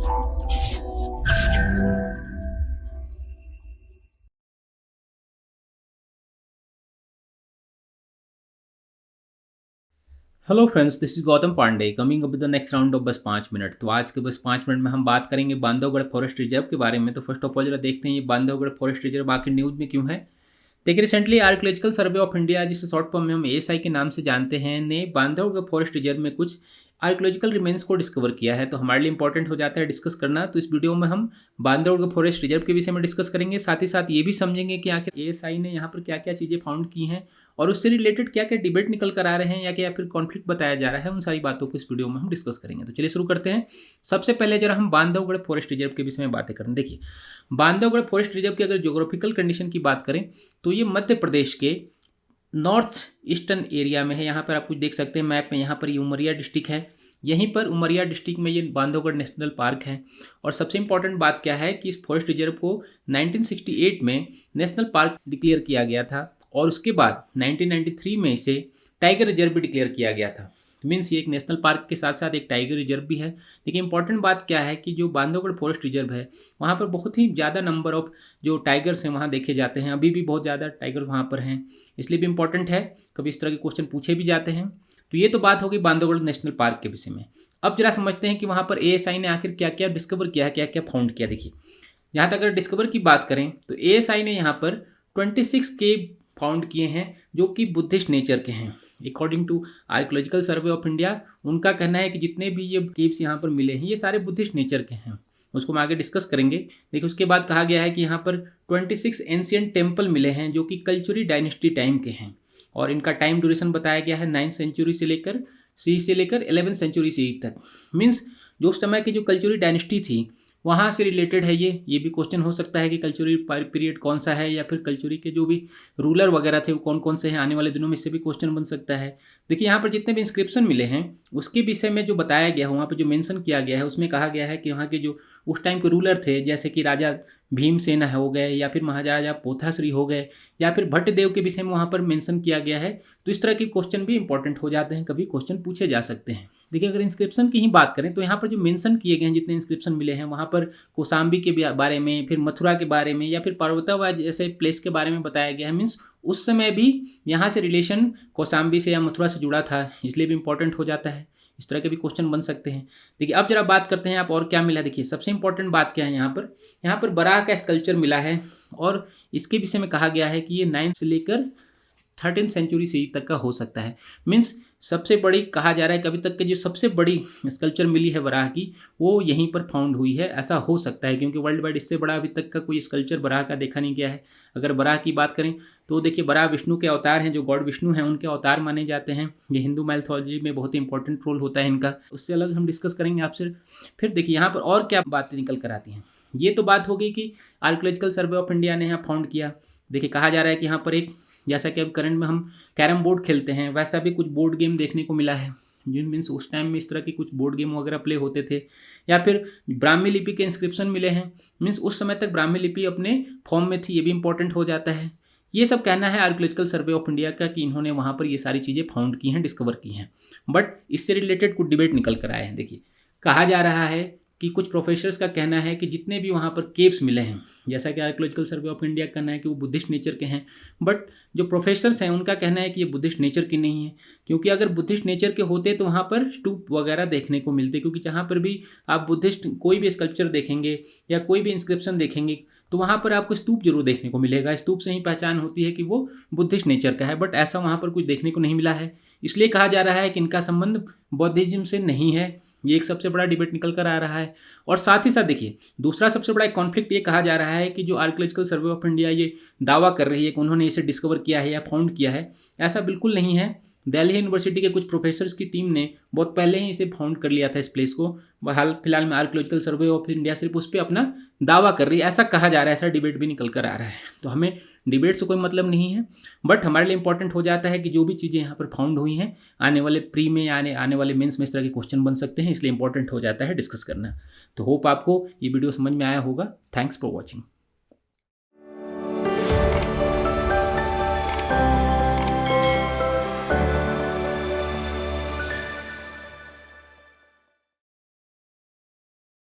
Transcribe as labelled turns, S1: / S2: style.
S1: Hello friends, this is Gautam Pandey coming up with the next round of बस 5 minute. तो आज के बस 5 मिनट में हम बात करेंगे बांधवगढ़ फॉरेस्ट रिजर्व के बारे में। तो फर्स्ट ऑफ ऑल जरा देखते हैं ये बांधवगढ़ फॉरेस्ट रिजर्व आखिर न्यूज़ में क्यों है। देखिए, recently archaeological survey of India, जिसे शॉर्ट फॉर्म में हम एएसआई के नाम से जानते हैं, ने बांधवगढ़ फॉरेस्ट रिजर्व में कुछ आर्कियोलॉजिकल रिमेन्स को डिस्कवर किया है। तो हमारे लिए इंपॉर्टेंट हो जाता है डिस्कस करना। तो इस वीडियो में हम बांधवगढ़ फॉरेस्ट रिजर्व के विषय में डिस्कस करेंगे, साथ ही साथ ये भी समझेंगे कि आखिर एएसआई ने यहाँ पर क्या क्या चीज़ें फाउंड की हैं और उससे रिलेटेड क्या क्या डिबेट निकल कर आ रहे हैं या फिर कॉन्फ्लिक्ट बताया जा रहा है। उन सारी बातों को इस वीडियो में हम डिस्कस करेंगे। तो चलिए शुरू करते हैं। सबसे पहले जरा हम बांधवगढ़ फॉरेस्ट रिजर्व के विषय में बातें करें। देखिए, बांधवगढ़ फॉरेस्ट रिजर्व की अगर ज्योग्राफिकल कंडीशन की बात करें तो ये मध्य प्रदेश के नॉर्थ ईस्टर्न एरिया में है। यहाँ पर आप कुछ देख सकते हैं मैप में, यहाँ पर ये उमरिया डिस्ट्रिक्ट है। यहीं पर उमरिया डिस्ट्रिक्ट में ये बांधवगढ़ नेशनल पार्क है। और सबसे इंपॉर्टेंट बात क्या है कि इस फॉरेस्ट रिजर्व को 1968 में नेशनल पार्क डिक्लेयर किया गया था और उसके बाद 1993 में इसे टाइगर रिजर्व भी डिक्लेयर किया गया था। मीन्स ये एक नेशनल पार्क के साथ साथ एक टाइगर रिजर्व भी है। देखिए, इंपॉर्टेंट बात क्या है कि जो बांधवगढ़ फॉरेस्ट रिजर्व है वहाँ पर बहुत ही ज़्यादा नंबर ऑफ जो टाइगर्स हैं वहाँ देखे जाते हैं। अभी भी बहुत ज़्यादा टाइगर वहाँ पर हैं, इसलिए भी इंपॉर्टेंट है। कभी इस तरह के क्वेश्चन पूछे भी जाते हैं। तो ये तो बात होगी बांधवगढ़ नेशनल पार्क के विषय में। अब जरा समझते हैं कि वहाँ पर एएसआई ने आखिर क्या क्या डिस्कवर किया है, क्या क्या फाउंड किया। देखिए, यहाँ तक अगर डिस्कवर की बात करें तो एएसआई ने यहाँ पर 26 केव फाउंड किए हैं जो कि बुद्धिस्ट नेचर के हैं। According to archaeological survey of India, उनका कहना है कि जितने भी ये केव्स यहाँ पर मिले हैं ये सारे बुद्धिस्ट नेचर के हैं। उसको हम आगे डिस्कस करेंगे। देखिए, उसके बाद कहा गया है कि यहाँ पर 26 एंशियंट टेम्पल मिले हैं जो कि कल्चुरी डायनेस्टी टाइम के हैं और इनका टाइम ड्यूरेशन बताया गया है 9th सेंचुरी से लेकर सी से लेकर 11th सेंचुरी सी तक। मीन्स जो उस समय की जो कल्चुरी डायनेस्टी थी वहाँ से रिलेटेड है। ये भी क्वेश्चन हो सकता है कि कल्चुरी पीरियड कौन सा है या फिर कल्चुरी के जो भी रूलर वगैरह थे वो कौन कौन से हैं। आने वाले दिनों में इससे भी क्वेश्चन बन सकता है। देखिए, यहाँ पर जितने भी इंस्क्रिप्शन मिले हैं उसके विषय में जो बताया गया है, वहाँ पर जो मेंशन किया गया है उसमें कहा गया है कि वहाँ के जो उस टाइम के रूलर थे, जैसे कि राजा भीमसेन हो गए या फिर महाराजा पोथाश्री हो गए या फिर भट्टदेव के विषय में वहाँ पर मेंशन किया गया है। तो इस तरह के क्वेश्चन भी इंपॉर्टेंट हो जाते हैं, कभी क्वेश्चन पूछे जा सकते हैं। देखिए, अगर इंस्क्रिप्शन की ही बात करें तो यहाँ पर जो मेंशन किए गए हैं, जितने इंस्क्रिप्शन मिले हैं वहाँ पर कौशाम्बी के बारे में, फिर मथुरा के बारे में या फिर पर्वतावा जैसे प्लेस के बारे में बताया गया है। मीन्स उस समय भी यहाँ से रिलेशन कौशाम्बी से या मथुरा से जुड़ा था, इसलिए भी इंपॉर्टेंट हो जाता है। इस तरह के भी क्वेश्चन बन सकते हैं। देखिए, अब जरा बात करते हैं आप और क्या मिला। देखिए, सबसे इंपॉर्टेंट बात क्या है, यहाँ पर बराह का स्कल्पचर मिला है और इसके विषय में कहा गया है कि ये 9th से लेकर 13th सेंचुरी से तक का हो सकता है। मीन्स सबसे बड़ी कहा जा रहा है कि अभी तक के जो सबसे बड़ी स्कल्पचर मिली है बराह की वो यहीं पर फाउंड हुई है। ऐसा हो सकता है क्योंकि वर्ल्ड वाइड इससे बड़ा अभी तक का कोई स्कल्पचर बराह का देखा नहीं गया है। अगर बराह की बात करें तो देखिए, बराह विष्णु के अवतार हैं, जो गॉड विष्णु हैं उनके अवतार माने जाते हैं। ये हिंदू मैथोलॉजी में बहुत ही इंपॉर्टेंट रोल होता है इनका, उससे अलग हम डिस्कस करेंगे आपसे। फिर देखिए, यहाँ पर और क्या बातें निकल कर आती हैं। ये तो बात होगी कि आर्कियोलॉजिकल सर्वे ऑफ इंडिया ने यहाँ फाउंड किया। देखिए, कहा जा रहा है कि यहाँ पर एक, जैसा कि अब करंट में हम कैरम बोर्ड खेलते हैं वैसा भी कुछ बोर्ड गेम देखने को मिला है। जिन मीन्स उस टाइम में इस तरह के कुछ बोर्ड गेम वगैरह प्ले होते थे। या फिर ब्राह्मी लिपि के इंस्क्रिप्शन मिले हैं। मीन्स उस समय तक ब्राह्मी लिपि अपने फॉर्म में थी, ये भी इंपॉर्टेंट हो जाता है। ये सब कहना है आर्कियोलॉजिकल सर्वे ऑफ इंडिया का कि इन्होंने वहाँ पर ये सारी चीज़ें फाउंड की हैं, डिस्कवर की हैं। बट इससे रिलेटेड कुछ डिबेट निकल कर आए हैं। देखिए, कहा जा रहा है कि कुछ प्रोफेसर्स का कहना है कि जितने भी वहाँ पर केव्स मिले हैं, जैसा कि आर्कियोलॉजिकल सर्वे ऑफ इंडिया का कहना है कि वो बुद्धिस्ट नेचर के हैं, बट जो प्रोफेसर्स हैं उनका कहना है कि ये बुद्धिस्ट नेचर की नहीं है। क्योंकि अगर बुद्धिस्ट नेचर के होते तो वहाँ पर स्तूप वगैरह देखने को मिलते। क्योंकि जहाँ पर भी आप बुद्धिस्ट कोई भी स्कल्पचर देखेंगे या कोई भी इंस्क्रिप्शन देखेंगे तो वहाँ पर आपको स्तूप जरूर देखने को मिलेगा। स्तूप से ही पहचान होती है कि वो बुद्धिस्ट नेचर का है, बट ऐसा वहाँ पर कुछ देखने को नहीं मिला है। इसलिए कहा जा रहा है कि इनका संबंध बौद्धिज्म से नहीं है। ये एक सबसे बड़ा डिबेट निकल कर आ रहा है। और साथ ही साथ देखिए, दूसरा सबसे बड़ा कॉन्फ्लिक्ट ये कहा जा रहा है कि जो आर्कियोलॉजिकल सर्वे ऑफ इंडिया ये दावा कर रही है कि उन्होंने इसे डिस्कवर किया है या फाउंड किया है, ऐसा बिल्कुल नहीं है। दिल्ली यूनिवर्सिटी के कुछ प्रोफेसर्स की टीम ने बहुत पहले ही इसे फाउंड कर लिया था इस प्लेस को। हाल फिलहाल में आर्कियोलॉजिकल सर्वे ऑफ इंडिया सिर्फ उस पर अपना दावा कर रही है, ऐसा कहा जा रहा है। ऐसा डिबेट भी निकल कर आ रहा है। तो हमें डिबेट से कोई मतलब नहीं है, बट हमारे लिए इंपॉर्टेंट हो जाता है कि जो भी चीज़ें यहाँ पर फाउंड हुई हैं आने वाले प्री में या आने वाले मेंस में इस तरह के क्वेश्चन बन सकते हैं, इसलिए इंपॉर्टेंट हो जाता है डिस्कस करना। तो होप आपको ये वीडियो समझ में आया होगा। Thanks for watching.